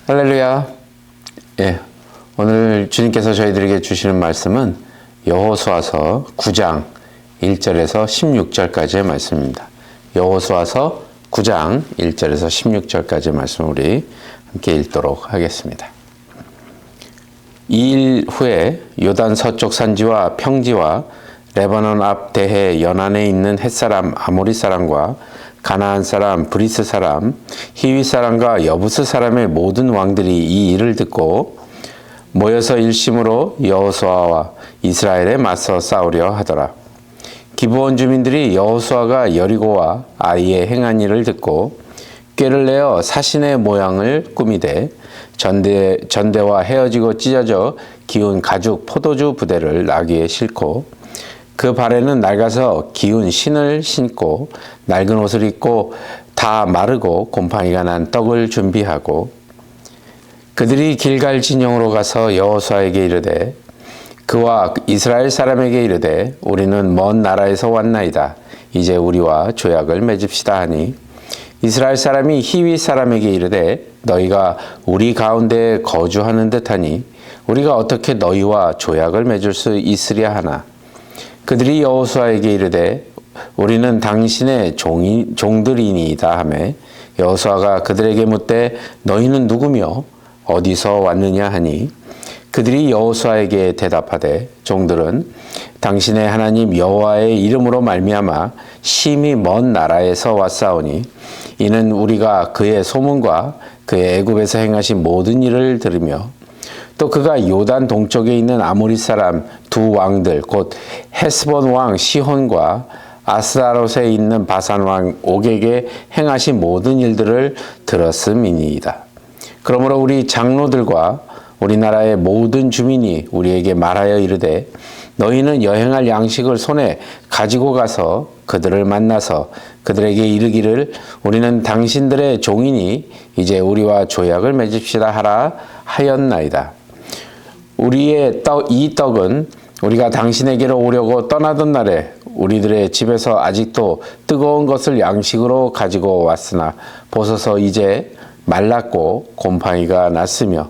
할렐루야. 예, 오늘 주님께서 저희들에게 주시는 말씀은 여호수아서 9장 1절에서 16절까지의 말씀입니다. 여호수아서 9장 1절에서 16절까지의 말씀을 우리 함께 읽도록 하겠습니다. 2일 후에 요단 서쪽 산지와 평지와 레바논 앞 대해 연안에 있는 헷사람 아모리 사람과 가나안 사람, 브리스 사람, 히위 사람과 여부스 사람의 모든 왕들이 이 일을 듣고 모여서 일심으로 여호수아와 이스라엘에 맞서 싸우려 하더라. 기브온 주민들이 여호수아가 여리고와 아이에 행한 일을 듣고 꾀를 내어 사신의 모양을 꾸미되 전대와 헤어지고 찢어져 기운 가죽 포도주 부대를 나귀에 싣고 그 발에는 낡아서 기운 신을 신고 낡은 옷을 입고 다 마르고 곰팡이가 난 떡을 준비하고 그들이 길갈 진영으로 가서 여호수아에게 이르되 그와 이스라엘 사람에게 이르되 우리는 먼 나라에서 왔나이다. 이제 우리와 조약을 맺읍시다 하니 이스라엘 사람이 히위 사람에게 이르되 너희가 우리 가운데 거주하는 듯하니 우리가 어떻게 너희와 조약을 맺을 수 있으랴 하나 그들이 여호수아에게 이르되 우리는 당신의 종들이니이다 하매 여호수아가 그들에게 묻되 너희는 누구며 어디서 왔느냐 하니 그들이 여호수아에게 대답하되 종들은 당신의 하나님 여호와의 이름으로 말미암아 심히 먼 나라에서 왔사오니 이는 우리가 그의 소문과 그의 애굽에서 행하신 모든 일을 들으며 또 그가 요단 동쪽에 있는 아모리 사람 두 왕들 곧 헤스본 왕 시혼과 아스타롯에 있는 바산 왕 옥에게 행하신 모든 일들을 들었음이니이다. 그러므로 우리 장로들과 우리나라의 모든 주민이 우리에게 말하여 이르되 너희는 여행할 양식을 손에 가지고 가서 그들을 만나서 그들에게 이르기를 우리는 당신들의 종이니 이제 우리와 조약을 맺읍시다 하라 하였나이다. 우리의 이 떡은 우리가 당신에게로 오려고 떠나던 날에 우리들의 집에서 아직도 뜨거운 것을 양식으로 가지고 왔으나 보소서 이제 말랐고 곰팡이가 났으며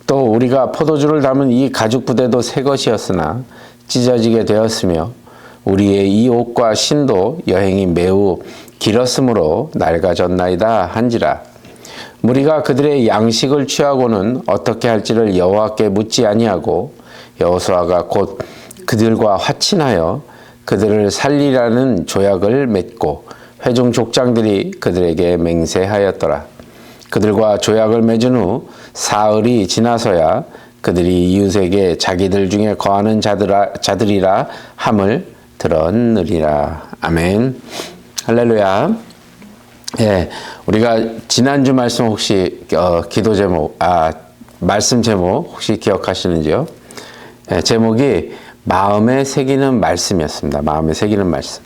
또 우리가 포도주를 담은 이 가죽 부대도 새 것이었으나 찢어지게 되었으며 우리의 이 옷과 신도 여행이 매우 길었으므로 낡아졌나이다 한지라. 무리가 그들의 양식을 취하고는 어떻게 할지를 여호와께 묻지 아니하고 여호수아가 곧 그들과 화친하여 그들을 살리라는 조약을 맺고 회중 족장들이 그들에게 맹세하였더라. 그들과 조약을 맺은 후 사흘이 지나서야 그들이 이웃에게 자기들 중에 거하는 자들이라 함을 들었느니라. 아멘. 할렐루야. 예, 우리가 지난주 말씀 혹시 기도 제목, 말씀 제목 혹시 기억하시는지요? 예, 제목이 마음에 새기는 말씀이었습니다. 마음에 새기는 말씀.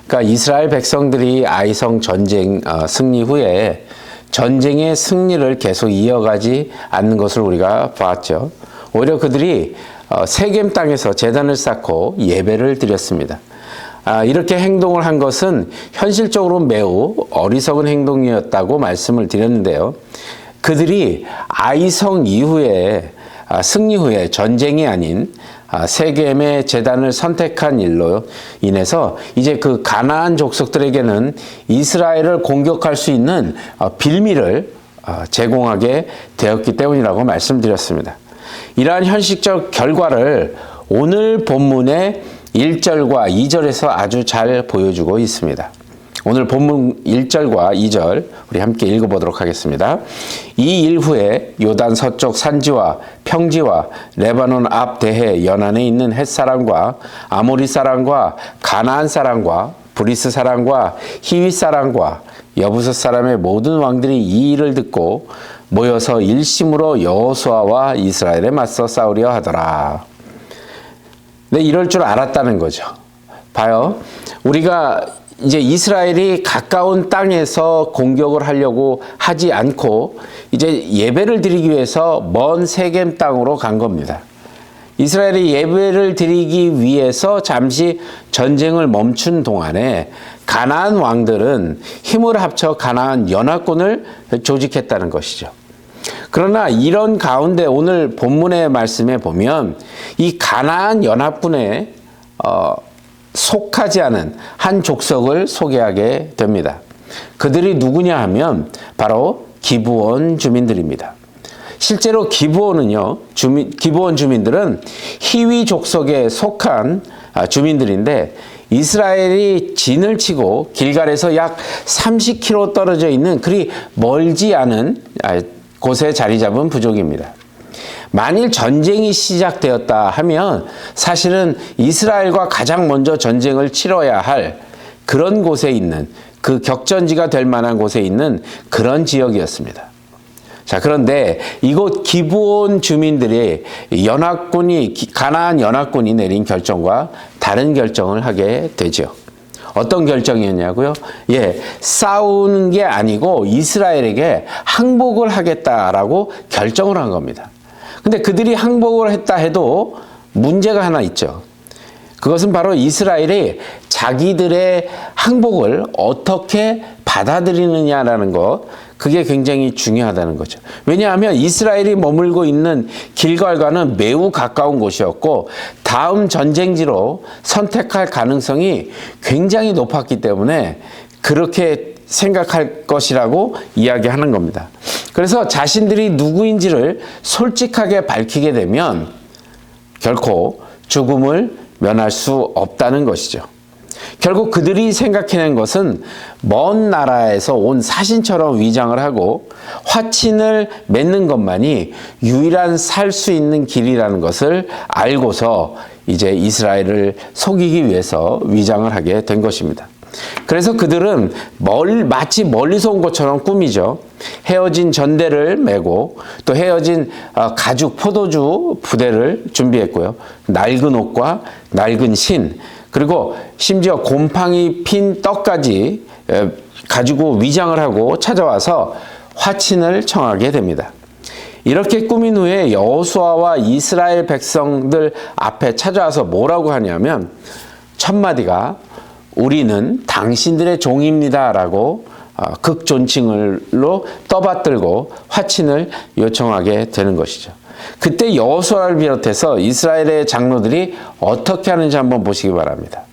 그러니까 이스라엘 백성들이 아이성 전쟁 승리 후에 전쟁의 승리를 계속 이어가지 않는 것을 우리가 봤죠. 오히려 그들이 세겜 땅에서 제단을 쌓고 예배를 드렸습니다. 이렇게 행동을 한 것은 현실적으로 매우 어리석은 행동이었다고 말씀을 드렸는데요. 그들이 아이성 이후에 승리 후에 전쟁이 아닌 세겜의 제단을 선택한 일로 인해서 이제 그 가나안 족속들에게는 이스라엘을 공격할 수 있는 빌미를 제공하게 되었기 때문이라고 말씀드렸습니다. 이러한 현실적 결과를 오늘 본문의 1절과 2절에서 아주 잘 보여주고 있습니다. 오늘 본문 1절과 2절 우리 함께 읽어보도록 하겠습니다. 이 일 후에 요단 서쪽 산지와 평지와 레바논 앞 대해 연안에 있는 헷사람과 아모리 사람과 가나안 사람과 브리스 사람과 히위 사람과 여부스 사람의 모든 왕들이 이 일을 듣고 모여서 일심으로 여호수아와 이스라엘에 맞서 싸우려 하더라. 네, 이럴 줄 알았다는 거죠. 봐요. 우리가 이제 이스라엘이 가까운 땅에서 공격을 하려고 하지 않고 이제 예배를 드리기 위해서 먼 세겜 땅으로 간 겁니다. 이스라엘이 예배를 드리기 위해서 잠시 전쟁을 멈춘 동안에 가나안 왕들은 힘을 합쳐 가나안 연합군을 조직했다는 것이죠. 그러나 이런 가운데 오늘 본문의 말씀에 보면 이 가나안 연합군에 속하지 않은 한 족속을 소개하게 됩니다. 그들이 누구냐 하면 바로 기브온 주민들입니다. 실제로 기브온은요, 기브온 주민들은 히위 족속에 속한 주민들인데 이스라엘이 진을 치고 길갈에서 약 30km 떨어져 있는 그리 멀지 않은 곳에 자리 잡은 부족입니다. 만일 전쟁이 시작되었다 하면 사실은 이스라엘과 가장 먼저 전쟁을 치러야 할 그런 곳에 있는 그 격전지가 될 만한 곳에 있는 그런 지역이었습니다. 자, 그런데 이곳 기브온 주민들의 가나안 연합군이 내린 결정과 다른 결정을 하게 되죠. 어떤 결정이었냐고요? 싸우는 게 아니고 이스라엘에게 항복을 하겠다라고 결정을 한 겁니다. 근데 그들이 항복을 했다 해도 문제가 하나 있죠. 그것은 바로 이스라엘이 자기들의 항복을 어떻게 받아들이느냐라는 것, 그게 굉장히 중요하다는 거죠. 왜냐하면 이스라엘이 머물고 있는 길갈과는 매우 가까운 곳이었고 다음 전쟁지로 선택할 가능성이 굉장히 높았기 때문에 그렇게 생각할 것이라고 이야기하는 겁니다. 그래서 자신들이 누구인지를 솔직하게 밝히게 되면 결코 죽음을 면할 수 없다는 것이죠. 결국 그들이 생각해낸 것은 먼 나라에서 온 사신처럼 위장을 하고 화친을 맺는 것만이 유일한 살 수 있는 길이라는 것을 알고서 이제 이스라엘을 속이기 위해서 위장을 하게 된 것입니다. 그래서 그들은 마치 멀리서 온 것처럼 꾸미죠. 헤어진 전대를 메고 또 헤어진 가죽 포도주 부대를 준비했고요. 낡은 옷과 낡은 신, 그리고 심지어 곰팡이 핀 떡까지 가지고 위장을 하고 찾아와서 화친을 청하게 됩니다. 이렇게 꾸민 후에 여호수아와 이스라엘 백성들 앞에 찾아와서 뭐라고 하냐면 첫 마디가 우리는 당신들의 종입니다 라고 극존칭으로 떠받들고 화친을 요청하게 되는 것이죠. 그때 여호수아를 비롯해서 이스라엘의 장로들이 어떻게 하는지 한번 보시기 바랍니다.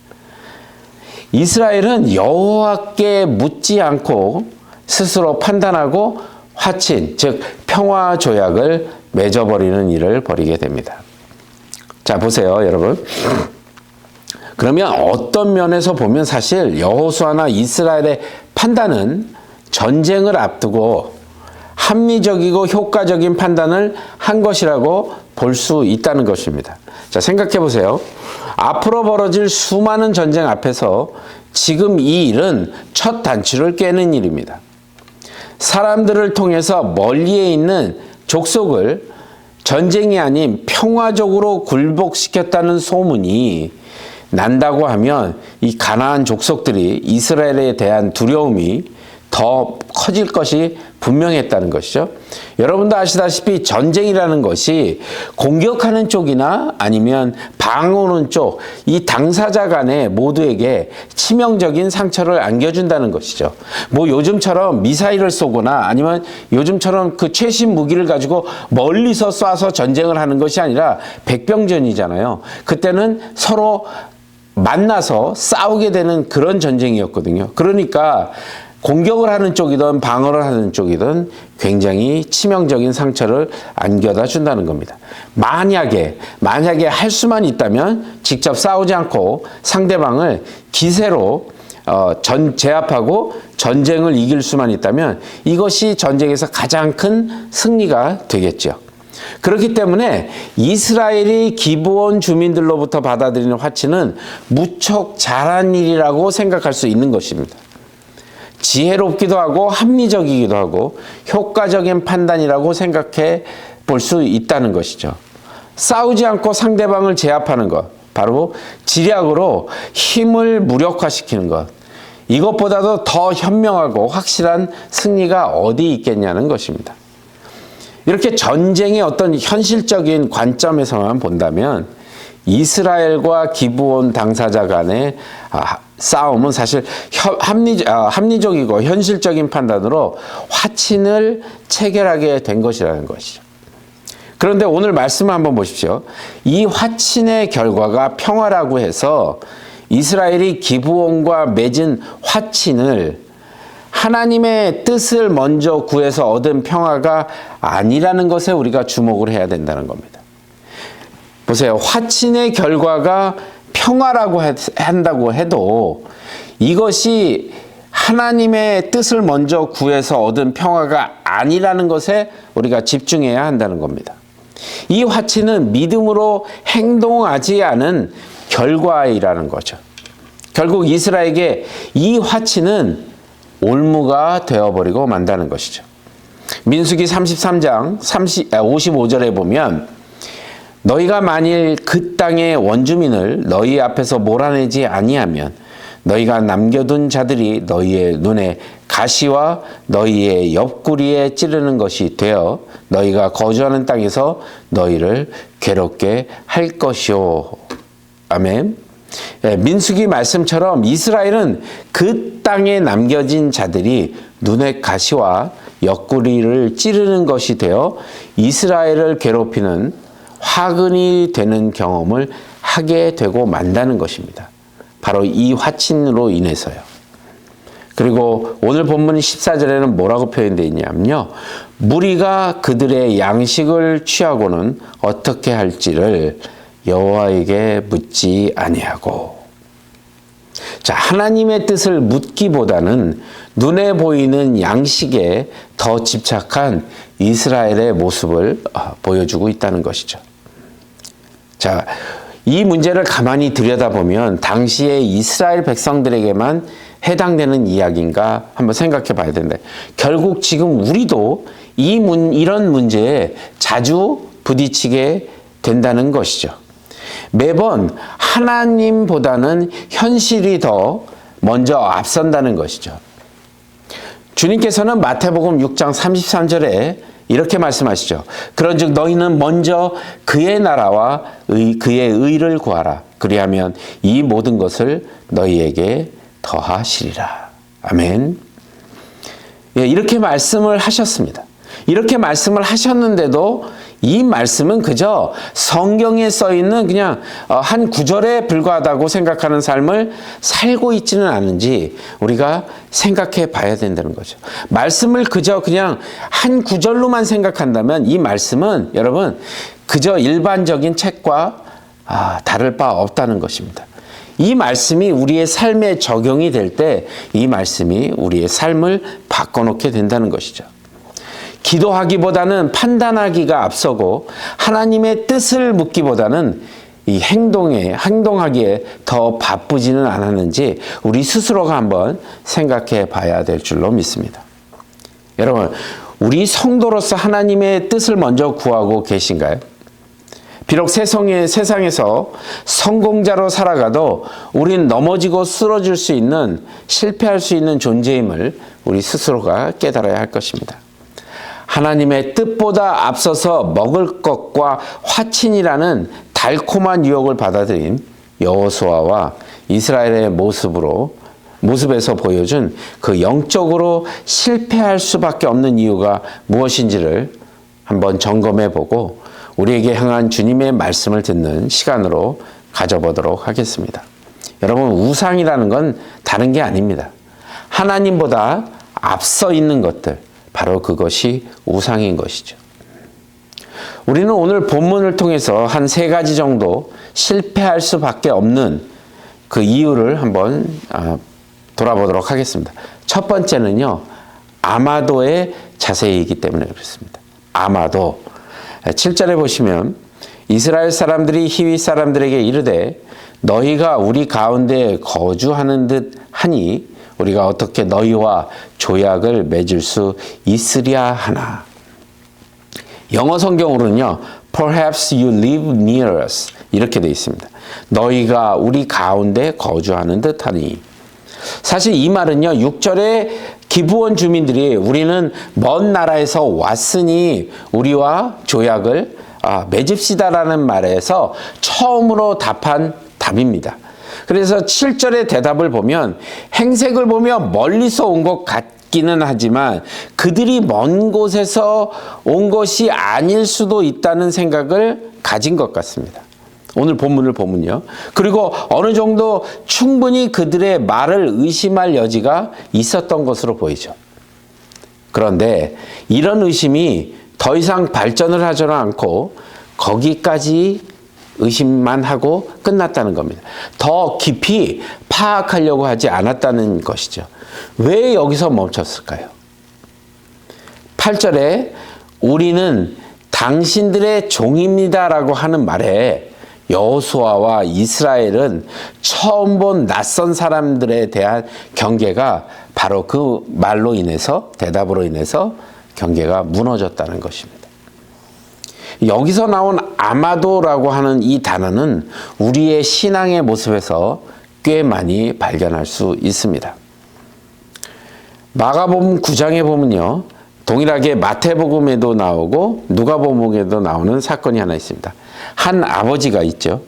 이스라엘은 여호와께 묻지 않고 스스로 판단하고 화친, 즉 평화 조약을 맺어버리는 일을 벌이게 됩니다. 자, 보세요, 여러분. 그러면 어떤 면에서 보면 사실 여호수아나 이스라엘의 판단은 전쟁을 앞두고 합리적이고 효과적인 판단을 한 것이라고 볼 수 있다는 것입니다. 자, 생각해 보세요. 앞으로 벌어질 수많은 전쟁 앞에서 지금 이 일은 첫 단추를 깨는 일입니다. 사람들을 통해서 멀리에 있는 족속을 전쟁이 아닌 평화적으로 굴복시켰다는 소문이 난다고 하면 이 가나안 족속들이 이스라엘에 대한 두려움이 더 커질 것이 분명했다는 것이죠. 여러분도 아시다시피 전쟁이라는 것이 공격하는 쪽이나 아니면 방어하는 쪽, 이 당사자 간에 모두에게 치명적인 상처를 안겨준다는 것이죠. 뭐 요즘처럼 미사일을 쏘거나 아니면 요즘처럼 그 최신 무기를 가지고 멀리서 쏴서 전쟁을 하는 것이 아니라 백병전이잖아요. 그때는 서로 만나서 싸우게 되는 그런 전쟁이었거든요. 그러니까 공격을 하는 쪽이든 방어를 하는 쪽이든 굉장히 치명적인 상처를 안겨다 준다는 겁니다. 만약에 할 수만 있다면 직접 싸우지 않고 상대방을 기세로 제압하고 전쟁을 이길 수만 있다면 이것이 전쟁에서 가장 큰 승리가 되겠죠. 그렇기 때문에 이스라엘이 기브온 주민들로부터 받아들이는 화친은 무척 잘한 일이라고 생각할 수 있는 것입니다. 지혜롭기도 하고 합리적이기도 하고 효과적인 판단이라고 생각해 볼 수 있다는 것이죠. 싸우지 않고 상대방을 제압하는 것, 바로 지략으로 힘을 무력화시키는 것, 이것보다도 더 현명하고 확실한 승리가 어디 있겠냐는 것입니다. 이렇게 전쟁의 어떤 현실적인 관점에서만 본다면 이스라엘과 기브온 당사자 간의 싸움은 사실 합리적이고 현실적인 판단으로 화친을 체결하게 된 것이라는 것이죠. 그런데 오늘 말씀을 한번 보십시오. 이 화친의 결과가 평화라고 해서 이스라엘이 기브온과 맺은 화친을 하나님의 뜻을 먼저 구해서 얻은 평화가 아니라는 것에 우리가 주목을 해야 된다는 겁니다. 보세요. 화친의 결과가 평화라고 한다고 해도 이것이 하나님의 뜻을 먼저 구해서 얻은 평화가 아니라는 것에 우리가 집중해야 한다는 겁니다. 이 화친은 믿음으로 행동하지 않은 결과이라는 거죠. 결국 이스라엘에게 이 화친은 올무가 되어버리고 만다는 것이죠. 민수기 33장 55절에 보면 너희가 만일 그 땅의 원주민을 너희 앞에서 몰아내지 아니하면 너희가 남겨둔 자들이 너희의 눈에 가시와 너희의 옆구리에 찌르는 것이 되어 너희가 거주하는 땅에서 너희를 괴롭게 할 것이요. 아멘. 민수기 말씀처럼 이스라엘은 그 땅에 남겨진 자들이 눈에 가시와 옆구리를 찌르는 것이 되어 이스라엘을 괴롭히는 화근이 되는 경험을 하게 되고 만다는 것입니다. 바로 이 화친으로 인해서요. 그리고 오늘 본문 14절에는 뭐라고 표현되어 있냐면요. 무리가 그들의 양식을 취하고는 어떻게 할지를 여호와에게 묻지 아니하고. 자, 하나님의 뜻을 묻기보다는 눈에 보이는 양식에 더 집착한 이스라엘의 모습을 보여주고 있다는 것이죠. 자, 이 문제를 가만히 들여다보면 당시의 이스라엘 백성들에게만 해당되는 이야기인가 한번 생각해 봐야 되는데, 결국 지금 우리도 이런 문제에 자주 부딪히게 된다는 것이죠. 매번 하나님보다는 현실이 더 먼저 앞선다는 것이죠. 주님께서는 마태복음 6장 33절에 이렇게 말씀하시죠. 그런즉 너희는 먼저 그의 나라와 그의 의를 구하라. 그리하면 이 모든 것을 너희에게 더하시리라. 아멘. 예, 이렇게 말씀을 하셨습니다. 이렇게 말씀을 하셨는데도 이 말씀은 그저 성경에 써 있는 그냥 한 구절에 불과하다고 생각하는 삶을 살고 있지는 않은지 우리가 생각해 봐야 된다는 거죠. 말씀을 그냥 한 구절로만 생각한다면 이 말씀은 여러분 그저 일반적인 책과 다를 바 없다는 것입니다. 이 말씀이 우리의 삶에 적용이 될 때 이 말씀이 우리의 삶을 바꿔놓게 된다는 것이죠. 기도하기보다는 판단하기가 앞서고 하나님의 뜻을 묻기보다는 이 행동하기에 더 바쁘지는 않았는지 우리 스스로가 한번 생각해 봐야 될 줄로 믿습니다. 여러분, 우리 성도로서 하나님의 뜻을 먼저 구하고 계신가요? 비록 세상에서 성공자로 살아가도 우린 넘어지고 쓰러질 수 있는, 실패할 수 있는 존재임을 우리 스스로가 깨달아야 할 것입니다. 하나님의 뜻보다 앞서서 먹을 것과 화친이라는 달콤한 유혹을 받아들인 여호수아와 이스라엘의 모습에서 보여준 그 영적으로 실패할 수밖에 없는 이유가 무엇인지를 한번 점검해보고 우리에게 향한 주님의 말씀을 듣는 시간으로 가져보도록 하겠습니다. 여러분, 우상이라는 건 다른 게 아닙니다. 하나님보다 앞서 있는 것들, 바로 그것이 우상인 것이죠. 우리는 오늘 본문을 통해서 한 3가지 정도 실패할 수밖에 없는 그 이유를 한번 돌아보도록 하겠습니다. 첫 번째는요, 아마도의 자세이기 때문에 그렇습니다. 아마도. 7절에 보시면 이스라엘 사람들이 히위 사람들에게 이르되 너희가 우리 가운데 거주하는 듯 하니 우리가 어떻게 너희와 조약을 맺을 수 있으랴 하나. 영어 성경으로는요, Perhaps you live near us 이렇게 되어 있습니다. 너희가 우리 가운데 거주하는 듯하니. 사실 이 말은요, 6절에 기브온 주민들이 우리는 먼 나라에서 왔으니 우리와 조약을 맺읍시다라는 말에서 처음으로 답한 답입니다. 그래서 7절의 대답을 보면 행색을 보며 멀리서 온 것 같기는 하지만 그들이 먼 곳에서 온 것이 아닐 수도 있다는 생각을 가진 것 같습니다. 오늘 본문을 보면요. 그리고 어느 정도 충분히 그들의 말을 의심할 여지가 있었던 것으로 보이죠. 그런데 이런 의심이 더 이상 발전을 하지는 않고 거기까지 의심만 하고 끝났다는 겁니다. 더 깊이 파악하려고 하지 않았다는 것이죠. 왜 여기서 멈췄을까요? 8절에 우리는 당신들의 종입니다라고 하는 말에 여호수아와 이스라엘은 처음 본 낯선 사람들에 대한 경계가 바로 그 말로 인해서, 대답으로 인해서 경계가 무너졌다는 것입니다. 여기서 나온 아마도라고 하는 이 단어는 우리의 신앙의 모습에서 꽤 많이 발견할 수 있습니다. 마가복음 9장에 보면요, 동일하게 마태복음에도 나오고 누가복음에도 나오는 사건이 하나 있습니다. 한 아버지가 있죠.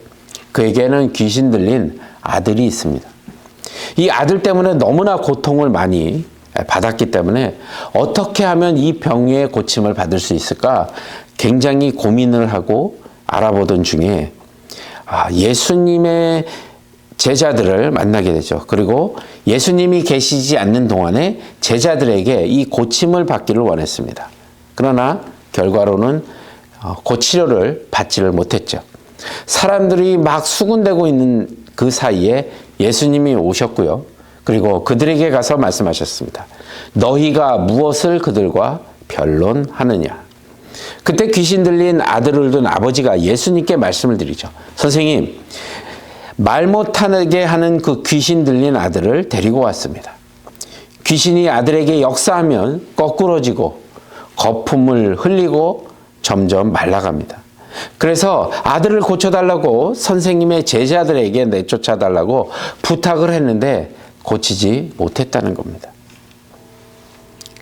그에게는 귀신 들린 아들이 있습니다. 이 아들 때문에 너무나 고통을 많이 받았기 때문에 어떻게 하면 이 병의 고침을 받을 수 있을까 굉장히 고민을 하고 알아보던 중에 예수님의 제자들을 만나게 되죠. 그리고 예수님이 계시지 않는 동안에 제자들에게 이 고침을 받기를 원했습니다. 그러나 결과로는 고치료를 받지를 못했죠. 사람들이 막 수군대고 있는 그 사이에 예수님이 오셨고요. 그리고 그들에게 가서 말씀하셨습니다. 너희가 무엇을 그들과 변론하느냐. 그때 귀신 들린 아들을 둔 아버지가 예수님께 말씀을 드리죠. 선생님, 말 못하게 하는 그 귀신 들린 아들을 데리고 왔습니다. 귀신이 아들에게 역사하면 거꾸러지고 거품을 흘리고 점점 말라갑니다. 그래서 아들을 고쳐달라고 선생님의 제자들에게 내쫓아달라고 부탁을 했는데 고치지 못했다는 겁니다.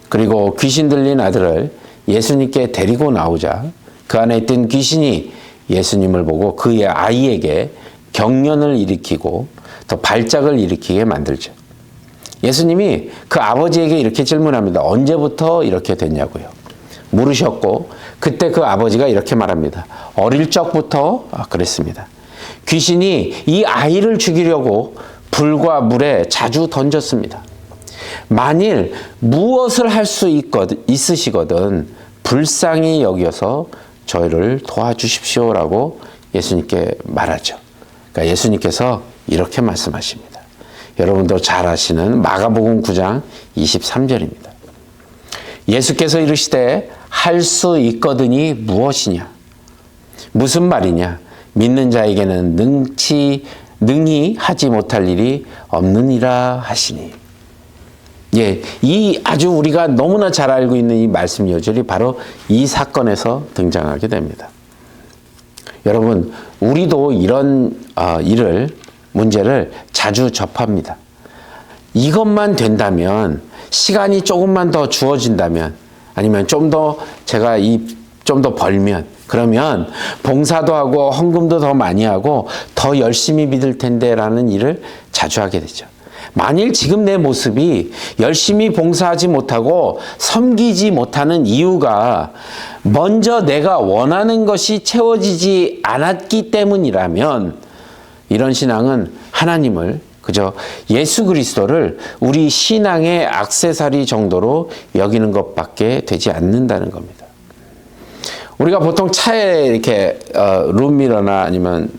그리고 귀신 들린 아들을 예수님께 데리고 나오자 그 안에 있던 귀신이 예수님을 보고 그의 아이에게 경련을 일으키고 또 발작을 일으키게 만들죠. 예수님이 그 아버지에게 이렇게 질문합니다. 언제부터 이렇게 됐냐고요. 물으셨고 그때 그 아버지가 이렇게 말합니다. 어릴 적부터 그랬습니다. 귀신이 이 아이를 죽이려고 불과 물에 자주 던졌습니다. 만일 무엇을 할 수 있으시거든 불쌍히 여겨서 저희를 도와주십시오라고 예수님께 말하죠. 그러니까 예수님께서 이렇게 말씀하십니다. 여러분도 잘 아시는 마가복음 9장 23절입니다. 예수께서 이르시되 할 수 있거든이 무엇이냐? 무슨 말이냐? 믿는 자에게는 능히 하지 못할 일이 없느니라 하시니. 예, 이 아주 우리가 너무나 잘 알고 있는 이 말씀 요절이 바로 이 사건에서 등장하게 됩니다. 여러분, 우리도 이런 문제를 자주 접합니다. 이것만 된다면, 시간이 조금만 더 주어진다면, 아니면 좀 더 좀 더 벌면, 그러면 봉사도 하고 헌금도 더 많이 하고 더 열심히 믿을 텐데라는 일을 자주 하게 되죠. 만일 지금 내 모습이 열심히 봉사하지 못하고 섬기지 못하는 이유가 먼저 내가 원하는 것이 채워지지 않았기 때문이라면 이런 신앙은 하나님을 그저 예수 그리스도를 우리 신앙의 액세서리 정도로 여기는 것밖에 되지 않는다는 겁니다. 우리가 보통 차에 이렇게 룸미러나 아니면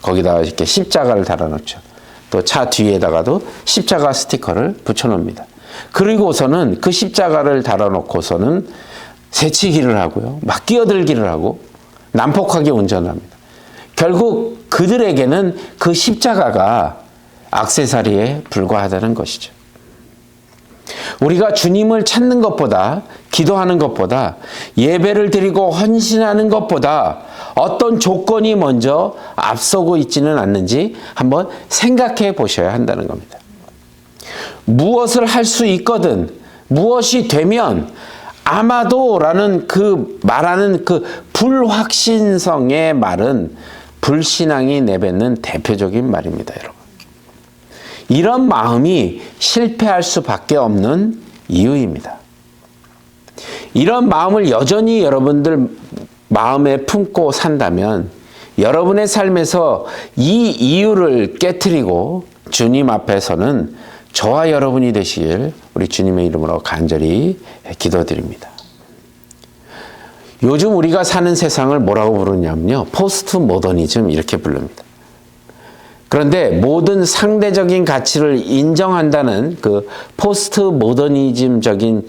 거기다 이렇게 십자가를 달아놓죠. 또 차 뒤에다가도 십자가 스티커를 붙여놓습니다. 그리고서는 그 십자가를 달아놓고서는 새치기를 하고요. 막 끼어들기를 하고 난폭하게 운전합니다. 결국 그들에게는 그 십자가가 액세서리에 불과하다는 것이죠. 우리가 주님을 찾는 것보다, 기도하는 것보다, 예배를 드리고 헌신하는 것보다 어떤 조건이 먼저 앞서고 있지는 않는지 한번 생각해 보셔야 한다는 겁니다. 무엇을 할 수 있거든, 무엇이 되면 아마도라는 그 말하는 그 불확신성의 말은 불신앙이 내뱉는 대표적인 말입니다, 여러분. 이런 마음이 실패할 수밖에 없는 이유입니다. 이런 마음을 여전히 여러분들 마음에 품고 산다면 여러분의 삶에서 이 이유를 깨트리고 주님 앞에서는 저와 여러분이 되시길 우리 주님의 이름으로 간절히 기도드립니다. 요즘 우리가 사는 세상을 뭐라고 부르냐면요, 포스트 모더니즘 이렇게 부릅니다. 그런데 모든 상대적인 가치를 인정한다는 그 포스트 모더니즘적인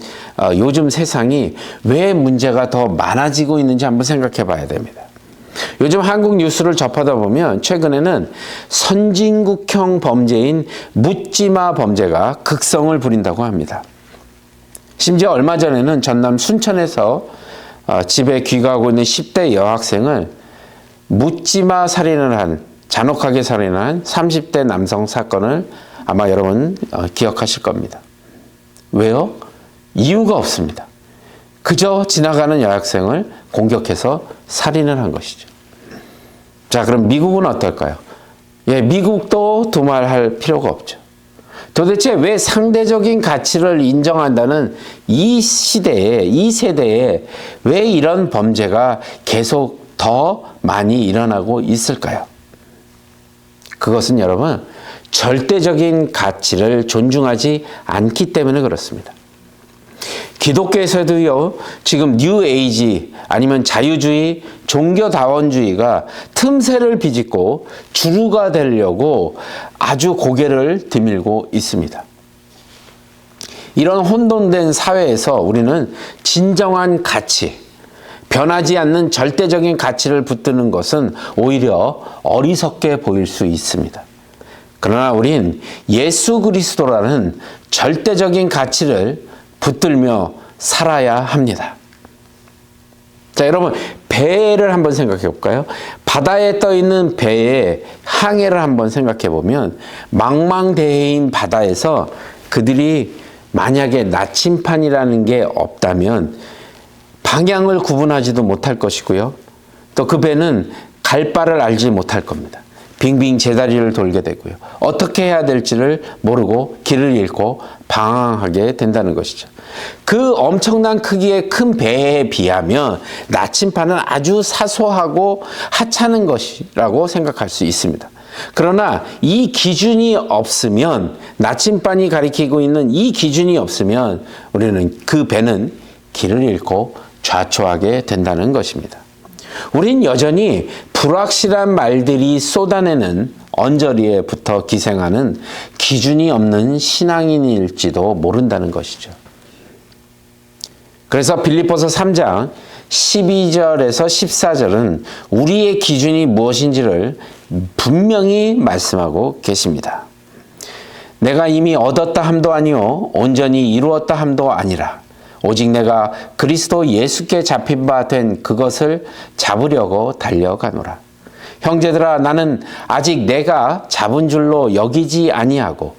요즘 세상이 왜 문제가 더 많아지고 있는지 한번 생각해 봐야 됩니다. 요즘 한국 뉴스를 접하다 보면 최근에는 선진국형 범죄인 묻지마 범죄가 극성을 부린다고 합니다. 심지어 얼마 전에는 전남 순천에서 집에 귀가하고 있는 10대 여학생을 묻지마 살인을 한, 잔혹하게 살인한 30대 남성 사건을 아마 여러분 기억하실 겁니다. 왜요? 이유가 없습니다. 그저 지나가는 여학생을 공격해서 살인을 한 것이죠. 자, 그럼 미국은 어떨까요? 예, 미국도 두말할 필요가 없죠. 도대체 왜 상대적인 가치를 인정한다는 이 시대에, 이 세대에 왜 이런 범죄가 계속 더 많이 일어나고 있을까요? 그것은 여러분, 절대적인 가치를 존중하지 않기 때문에 그렇습니다. 기독교에서도요, 지금 뉴 에이지 아니면 자유주의, 종교다원주의가 틈새를 비집고 주류가 되려고 아주 고개를 드밀고 있습니다. 이런 혼돈된 사회에서 우리는 진정한 가치, 변하지 않는 절대적인 가치를 붙드는 것은 오히려 어리석게 보일 수 있습니다. 그러나 우린 예수 그리스도라는 절대적인 가치를 붙들며 살아야 합니다. 자, 여러분, 배를 한번 생각해 볼까요? 바다에 떠 있는 배의 항해를 한번 생각해 보면 망망대해인 바다에서 그들이 만약에 나침판이라는 게 없다면 방향을 구분하지도 못할 것이고요. 또 그 배는 갈 바를 알지 못할 겁니다. 빙빙 제다리를 돌게 되고요. 어떻게 해야 될지를 모르고 길을 잃고 방황하게 된다는 것이죠. 그 엄청난 크기의 큰 배에 비하면 나침판은 아주 사소하고 하찮은 것이라고 생각할 수 있습니다. 그러나 이 기준이 없으면, 나침반이 가리키고 있는 이 기준이 없으면 우리는 그 배는 길을 잃고 좌초하게 된다는 것입니다. 우린 여전히 불확실한 말들이 쏟아내는 언저리에 붙어 기생하는 기준이 없는 신앙인일지도 모른다는 것이죠. 그래서 빌립보서 3장 12절에서 14절은 우리의 기준이 무엇인지를 분명히 말씀하고 계십니다. 내가 이미 얻었다 함도 아니요 온전히 이루었다 함도 아니라 오직 내가 그리스도 예수께 잡힌 바 된 그것을 잡으려고 달려가노라. 형제들아, 나는 아직 내가 잡은 줄로 여기지 아니하고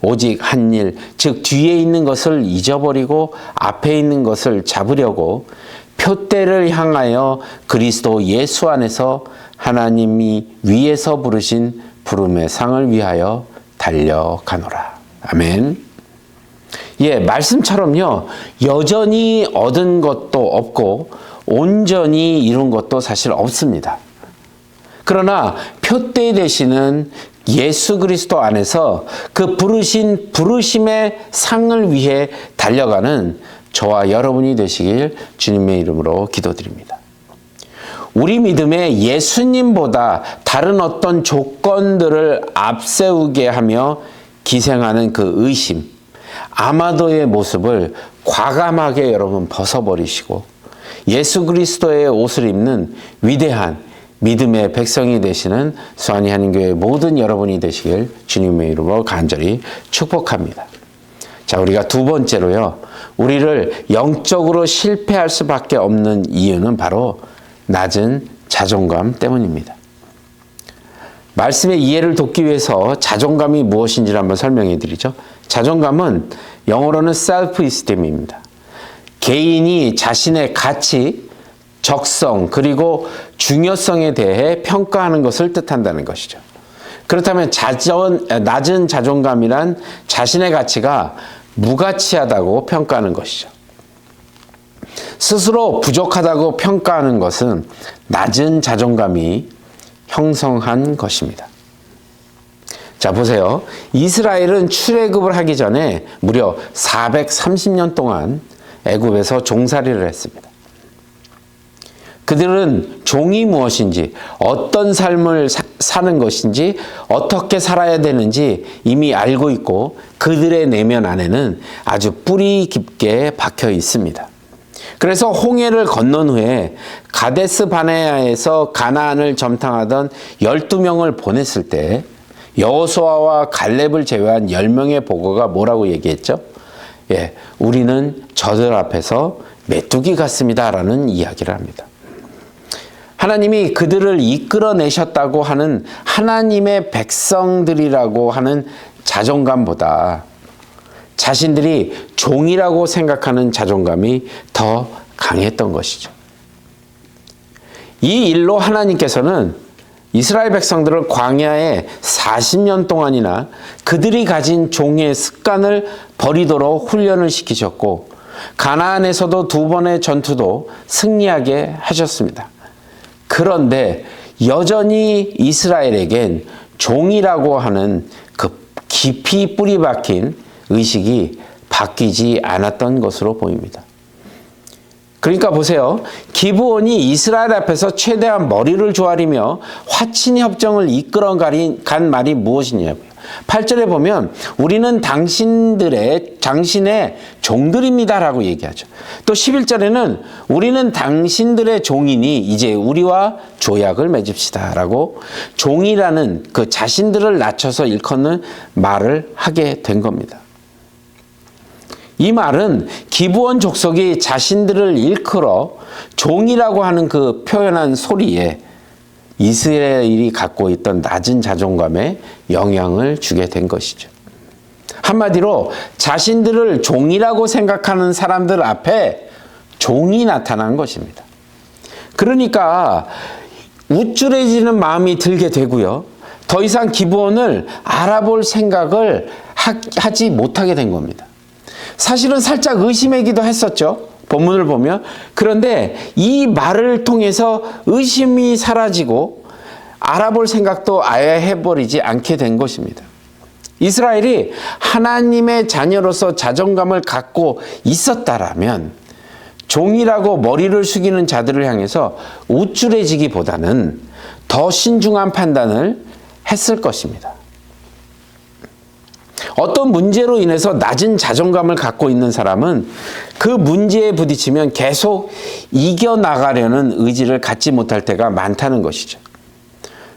오직 한 일, 즉 뒤에 있는 것을 잊어버리고 앞에 있는 것을 잡으려고 표대를 향하여 그리스도 예수 안에서 하나님이 위에서 부르신 부름의 상을 위하여 달려가노라. 아멘. 예, 말씀처럼요, 여전히 얻은 것도 없고 온전히 이룬 것도 사실 없습니다. 그러나 표대 되시는 예수 그리스도 안에서 그 부르신 부르심의 상을 위해 달려가는 저와 여러분이 되시길 주님의 이름으로 기도드립니다. 우리 믿음에 예수님보다 다른 어떤 조건들을 앞세우게 하며 기생하는 그 의심, 아마도의 모습을 과감하게 여러분 벗어버리시고 예수 그리스도의 옷을 입는 위대한 믿음의 백성이 되시는 수완이 한인교회 모든 여러분이 되시길 주님의 이름으로 간절히 축복합니다. 자, 우리가 두 번째로요, 우리를 영적으로 실패할 수밖에 없는 이유는 바로 낮은 자존감 때문입니다. 말씀의 이해를 돕기 위해서 자존감이 무엇인지를 한번 설명해 드리죠. 자존감은 영어로는 self-esteem입니다. 개인이 자신의 가치, 적성, 그리고 중요성에 대해 평가하는 것을 뜻한다는 것이죠. 그렇다면 낮은 자존감이란 자신의 가치가 무가치하다고 평가하는 것이죠. 스스로 부족하다고 평가하는 것은 낮은 자존감이 형성한 것입니다. 자, 보세요. 이스라엘은 출애굽을 하기 전에 무려 430년 동안 애굽에서 종살이를 했습니다. 그들은 종이 무엇인지, 어떤 삶을 사는 것인지, 어떻게 살아야 되는지 이미 알고 있고 그들의 내면 안에는 아주 뿌리 깊게 박혀 있습니다. 그래서 홍해를 건넌 후에 가데스 바네아에서 가나안을 점탕하던 12명을 보냈을 때 여호수아와 갈렙을 제외한 10명의 보고가 뭐라고 얘기했죠? 우리는 저들 앞에서 메뚜기 같습니다 라는 이야기를 합니다. 하나님이 그들을 이끌어내셨다고 하는 하나님의 백성들이라고 하는 자존감보다 자신들이 종이라고 생각하는 자존감이 더 강했던 것이죠. 이 일로 하나님께서는 이스라엘 백성들을 광야에 40년 동안이나 그들이 가진 종의 습관을 버리도록 훈련을 시키셨고 가나안에서도 2번의 전투도 승리하게 하셨습니다. 그런데 여전히 이스라엘에겐 종이라고 하는 그 깊이 뿌리 박힌 의식이 바뀌지 않았던 것으로 보입니다. 그러니까 보세요. 기브온이 이스라엘 앞에서 최대한 머리를 조아리며 화친 협정을 이끌어 간 말이 무엇이냐고요. 8절에 보면 우리는 당신의 종들입니다 라고 얘기하죠. 또 11절에는 우리는 당신들의 종이니 이제 우리와 조약을 맺읍시다 라고 종이라는 그 자신들을 낮춰서 일컫는 말을 하게 된 겁니다. 이 말은 기브온 족속이 자신들을 일컬어 종이라고 하는 그 표현한 소리에 이스라엘이 갖고 있던 낮은 자존감에 영향을 주게 된 것이죠. 한마디로 자신들을 종이라고 생각하는 사람들 앞에 종이 나타난 것입니다. 그러니까 우쭐해지는 마음이 들게 되고요. 더 이상 기브온을 알아볼 생각을 하지 못하게 된 겁니다. 사실은 살짝 의심하기도 했었죠. 본문을 보면. 그런데 이 말을 통해서 의심이 사라지고 알아볼 생각도 아예 해버리지 않게 된 것입니다. 이스라엘이 하나님의 자녀로서 자존감을 갖고 있었다라면 종이라고 머리를 숙이는 자들을 향해서 우쭐해지기보다는 더 신중한 판단을 했을 것입니다. 어떤 문제로 인해서 낮은 자존감을 갖고 있는 사람은 그 문제에 부딪히면 계속 이겨나가려는 의지를 갖지 못할 때가 많다는 것이죠.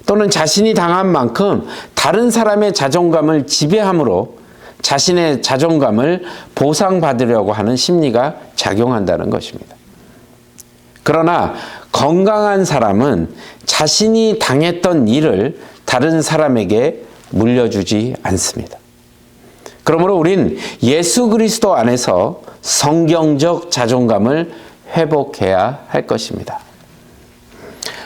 또는 자신이 당한 만큼 다른 사람의 자존감을 지배함으로 자신의 자존감을 보상받으려고 하는 심리가 작용한다는 것입니다. 그러나 건강한 사람은 자신이 당했던 일을 다른 사람에게 물려주지 않습니다. 그러므로 우린 예수 그리스도 안에서 성경적 자존감을 회복해야 할 것입니다.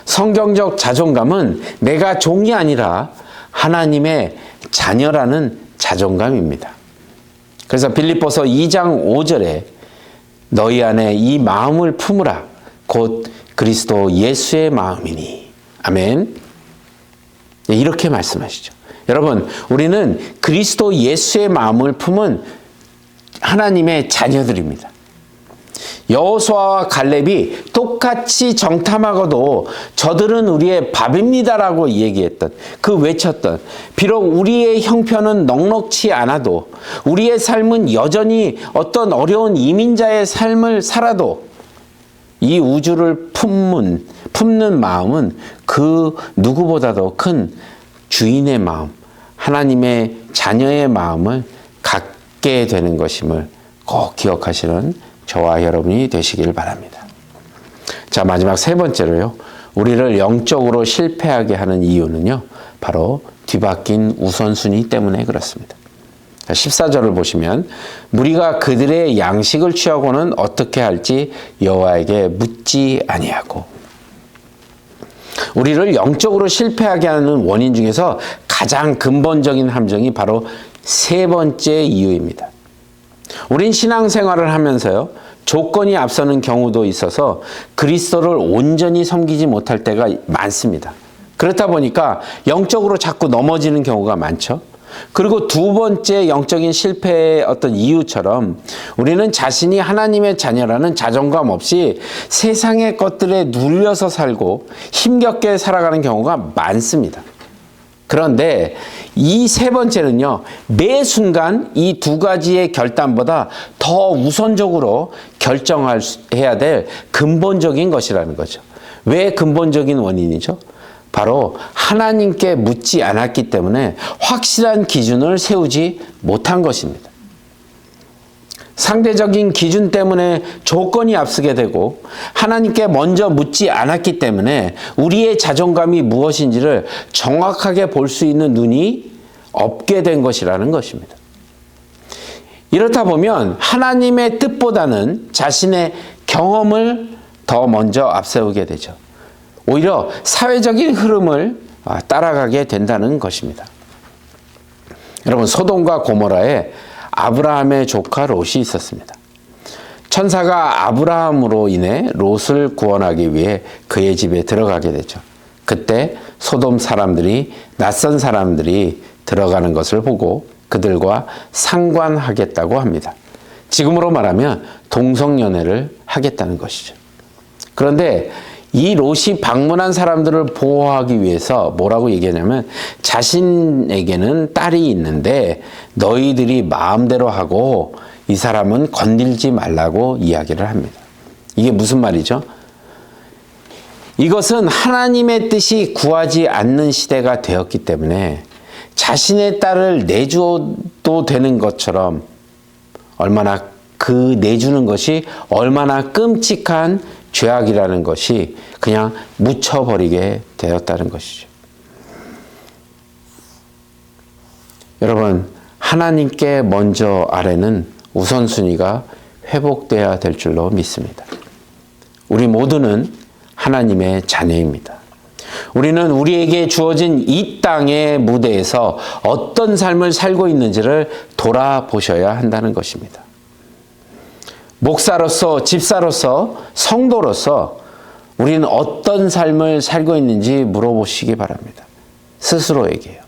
성경적 자존감은 내가 종이 아니라 하나님의 자녀라는 자존감입니다. 그래서 빌립보서 2장 5절에 너희 안에 이 마음을 품으라 곧 그리스도 예수의 마음이니. 아멘. 이렇게 말씀하시죠. 여러분, 우리는 그리스도 예수의 마음을 품은 하나님의 자녀들입니다. 여호수아와 갈렙이 똑같이 정탐하고도 저들은 우리의 밥입니다라고 얘기했던, 그 외쳤던, 비록 우리의 형편은 넉넉치 않아도 우리의 삶은 여전히 어떤 어려운 이민자의 삶을 살아도 이 우주를 품는 마음은 그 누구보다도 큰 주인의 마음, 하나님의 자녀의 마음을 갖게 되는 것임을 꼭 기억하시는 저와 여러분이 되시길 바랍니다. 자, 마지막 세 번째로요. 우리를 영적으로 실패하게 하는 이유는요. 바로 뒤바뀐 우선순위 때문에 그렇습니다. 14절을 보시면 무리가 그들의 양식을 취하고는 어떻게 할지 여호와에게 묻지 아니하고. 우리를 영적으로 실패하게 하는 원인 중에서 가장 근본적인 함정이 바로 세 번째 이유입니다. 우린 신앙생활을 하면서요, 조건이 앞서는 경우도 있어서 그리스도를 온전히 섬기지 못할 때가 많습니다. 그렇다 보니까 영적으로 자꾸 넘어지는 경우가 많죠. 그리고 두 번째 영적인 실패의 어떤 이유처럼 우리는 자신이 하나님의 자녀라는 자존감 없이 세상의 것들에 눌려서 살고 힘겹게 살아가는 경우가 많습니다. 그런데 이 세 번째는요, 매 순간 이 두 가지의 결단보다 더 우선적으로 결정해야 될 근본적인 것이라는 거죠. 왜 근본적인 원인이죠? 바로 하나님께 묻지 않았기 때문에 확실한 기준을 세우지 못한 것입니다. 상대적인 기준 때문에 조건이 앞서게 되고 하나님께 먼저 묻지 않았기 때문에 우리의 자존감이 무엇인지를 정확하게 볼 수 있는 눈이 없게 된 것이라는 것입니다. 이렇다 보면 하나님의 뜻보다는 자신의 경험을 더 먼저 앞세우게 되죠. 오히려 사회적인 흐름을 따라가게 된다는 것입니다. 여러분, 소돔과 고모라에 아브라함의 조카 롯이 있었습니다. 천사가 아브라함으로 인해 롯을 구원하기 위해 그의 집에 들어가게 되죠. 그때 소돔 사람들이, 낯선 사람들이 들어가는 것을 보고 그들과 상관하겠다고 합니다. 지금으로 말하면 동성연애를 하겠다는 것이죠. 그런데 이 롯이 방문한 사람들을 보호하기 위해서 뭐라고 얘기하냐면, 자신에게는 딸이 있는데 너희들이 마음대로 하고 이 사람은 건들지 말라고 이야기를 합니다. 이게 무슨 말이죠? 이것은 하나님의 뜻이 구하지 않는 시대가 되었기 때문에 자신의 딸을 내줘도 되는 것처럼 얼마나 그 내주는 것이 얼마나 끔찍한 죄악이라는 것이 그냥 묻혀버리게 되었다는 것이죠. 여러분, 하나님께 먼저 아뢰는 우선순위가 회복돼야 될 줄로 믿습니다. 우리 모두는 하나님의 자녀입니다. 우리는 우리에게 주어진 이 땅의 무대에서 어떤 삶을 살고 있는지를 돌아보셔야 한다는 것입니다. 목사로서, 집사로서, 성도로서 우리는 어떤 삶을 살고 있는지 물어보시기 바랍니다. 스스로에게요.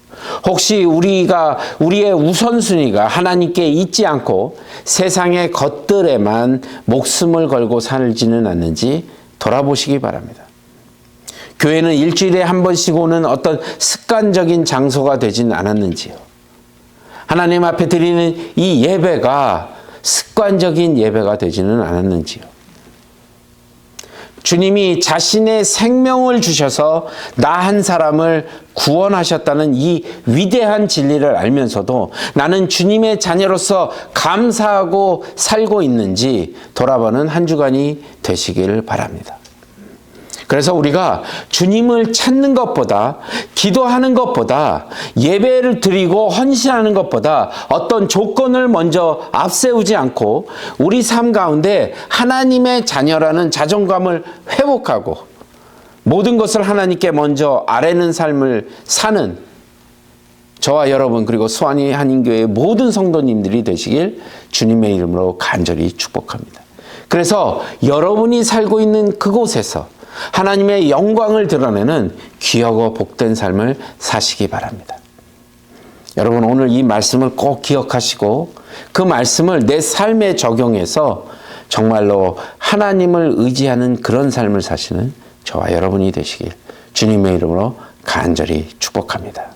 혹시 우리의 우선순위가 하나님께 있지 않고 세상의 것들에만 목숨을 걸고 살지는 않는지 돌아보시기 바랍니다. 교회는 일주일에 한 번씩 오는 어떤 습관적인 장소가 되지는 않았는지요. 하나님 앞에 드리는 이 예배가 습관적인 예배가 되지는 않았는지요. 주님이 자신의 생명을 주셔서 나 한 사람을 구원하셨다는 이 위대한 진리를 알면서도 나는 주님의 자녀로서 감사하고 살고 있는지 돌아보는 한 주간이 되시길 바랍니다. 그래서 우리가 주님을 찾는 것보다, 기도하는 것보다, 예배를 드리고 헌신하는 것보다 어떤 조건을 먼저 앞세우지 않고 우리 삶 가운데 하나님의 자녀라는 자존감을 회복하고 모든 것을 하나님께 먼저 아뢰는 삶을 사는 저와 여러분, 그리고 수완이 한인교회의 모든 성도님들이 되시길 주님의 이름으로 간절히 축복합니다. 그래서 여러분이 살고 있는 그곳에서 하나님의 영광을 드러내는 귀하고 복된 삶을 사시기 바랍니다. 여러분, 오늘 이 말씀을 꼭 기억하시고 그 말씀을 내 삶에 적용해서 정말로 하나님을 의지하는 그런 삶을 사시는 저와 여러분이 되시길 주님의 이름으로 간절히 축복합니다.